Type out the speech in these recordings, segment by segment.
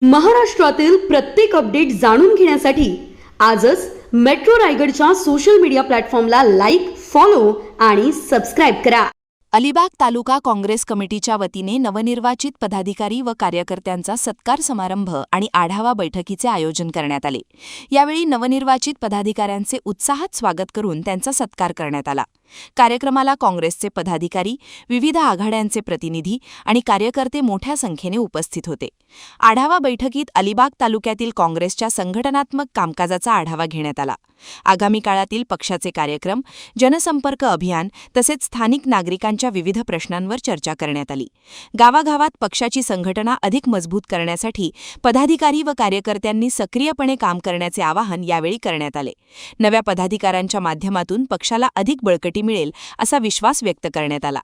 महाराष्ट्रातील प्रत्येक अपडेट जाणून घेण्यासाठी आजच मेट्रो रायगडच्या सोशल मीडिया प्लॅटफॉर्मला लाईक, फॉलो आणि सबस्क्राईब करा. अलिबाग तालुका काँग्रेस कमिटीच्या वतीने नवनिर्वाचित पदाधिकारी व कार्यकर्त्यांचा सत्कार समारंभ आणि आढावा बैठकीचे आयोजन करण्यात आले. यावेळी नवनिर्वाचित पदाधिकाऱ्यांचे उत्साहात स्वागत करून त्यांचा सत्कार करण्यात आला. कार्यक्रमाला काँग्रेसचे पदाधिकारी, विविध आघाड्यांचे प्रतिनिधी आणि कार्यकर्ते मोठ्या संख्येने उपस्थित होते. आढावा बैठकीत अलिबाग तालुक्यातील काँग्रेसच्या संघटनात्मक कामकाजाचा आढावा घेण्यात आला. आगामी काळातील पक्षाचे कार्यक्रम, जनसंपर्क अभियान तसेच स्थानिक नागरिकांच्या विविध प्रश्नांवर चर्चा करण्यात आली. गावागावात पक्षाची संघटना अधिक मजबूत करण्यासाठी पदाधिकारी व कार्यकर्त्यांनी सक्रियपणे काम करण्याचे आवाहन यावेळी करण्यात आले. नव्या पदाधिकाऱ्यांच्या माध्यमातून पक्षाला अधिक बळकटी मिळेल असा विश्वास व्यक्त करण्यात आला.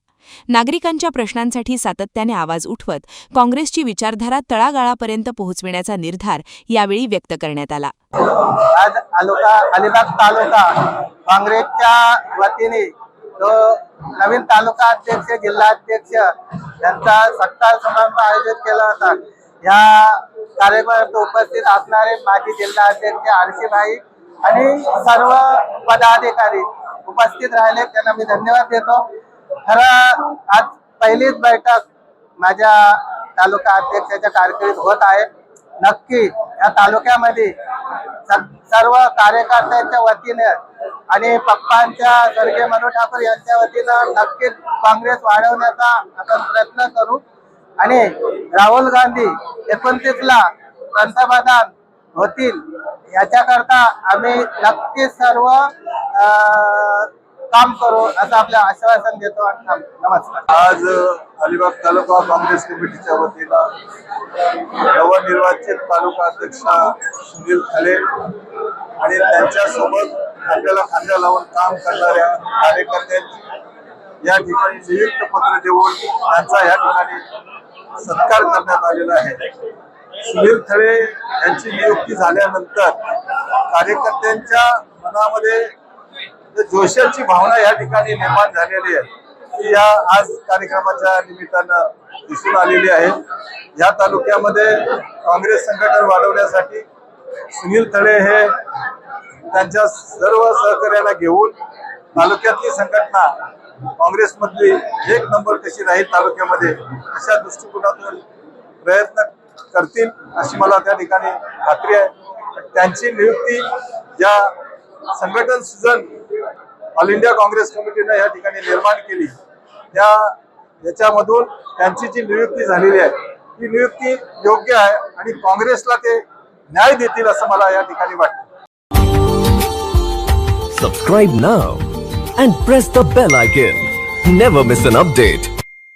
नागरिकांच्या प्रश्नांसाठी सातत्याने आवाज उठवत काँग्रेसची विचारधारा तळागाळापर्यंत पोहोचविण्याचा निर्धार यावेळी व्यक्त करण्यात आला. आज अलिबाग तालुका काँग्रेसच्या वतीने जो नवीन तालुका अध्यक्ष, जिल्हा अध्यक्ष यांचा सत्कार समारंभ आयोजित केला होता. या कार्यक्रमात उपस्थित असणारे माजी जिल्हा अध्यक्ष आरशीभाई आणि सर्व पदाधिकारी उपस्थित राहिले, त्यांना मी धन्यवाद देतो. खरं आज पहिलीच बैठक माझ्या तालुका अध्यक्षाच्या कारकिर्दीत होत आहे. नक्की या तालुक्यामध्ये सर्व कार्यकर्त्यांच्या वतीने आणि पप्पांच्या स्वर्गीय मनोहर ठाकूर यांच्या वतीनं नक्कीच काँग्रेस वाढवण्याचा आपण प्रयत्न करू आणि राहुल गांधी 29ला पंतप्रधान होतील याच्याकरता आम्ही नक्कीच सर्व काम करू असं आपलं आश्वासन देतो. नमस्कार. आज अलिबाग तालुका काँग्रेस कमिटीच्या वतीनं नवनिर्वाचित तालुका अध्यक्ष सुनील खले आणि त्यांच्यासोबत खांद्याला खांदा लावून काम करणाऱ्या कार्यकर्त्यांची या ठिकाणी संयुक्त पत्र देऊन त्यांचा या ठिकाणी सत्कार करण्यात आलेला आहे. सुनील खले यांची नियुक्ती झाल्यानंतर कार्यकर्त्यांच्या मनामध्ये जोशाची भावना या ठिकाणी निर्माण झालेली आहे, ती या आज कार्यक्रमाच्या निमित्तानं दिसून आलेली आहे. या तालुक्यामध्ये काँग्रेस संघटन वाढवण्यासाठी सुनील खले हे त्यांच्या सर्व सहकार्याला घेऊन तालुक्यातली संघटना काँग्रेसमधली एक नंबर कशी राहील तालुक्यामध्ये अशा दृष्टिकोनातून प्रयत्न करतील अशी मला त्या ठिकाणी खात्री आहे. त्यांची नियुक्ती या संघटन सृजन ऑल इंडिया काँग्रेस कमिटीने या ठिकाणी निर्माण केली, याच्यामधून त्यांची जी नियुक्ती झालेली आहे ती नियुक्ती योग्य आहे आणि काँग्रेसला ते न्याय देतील असं मला या ठिकाणी वाटतं. Subscribe now and press the bell icon. Never miss an update.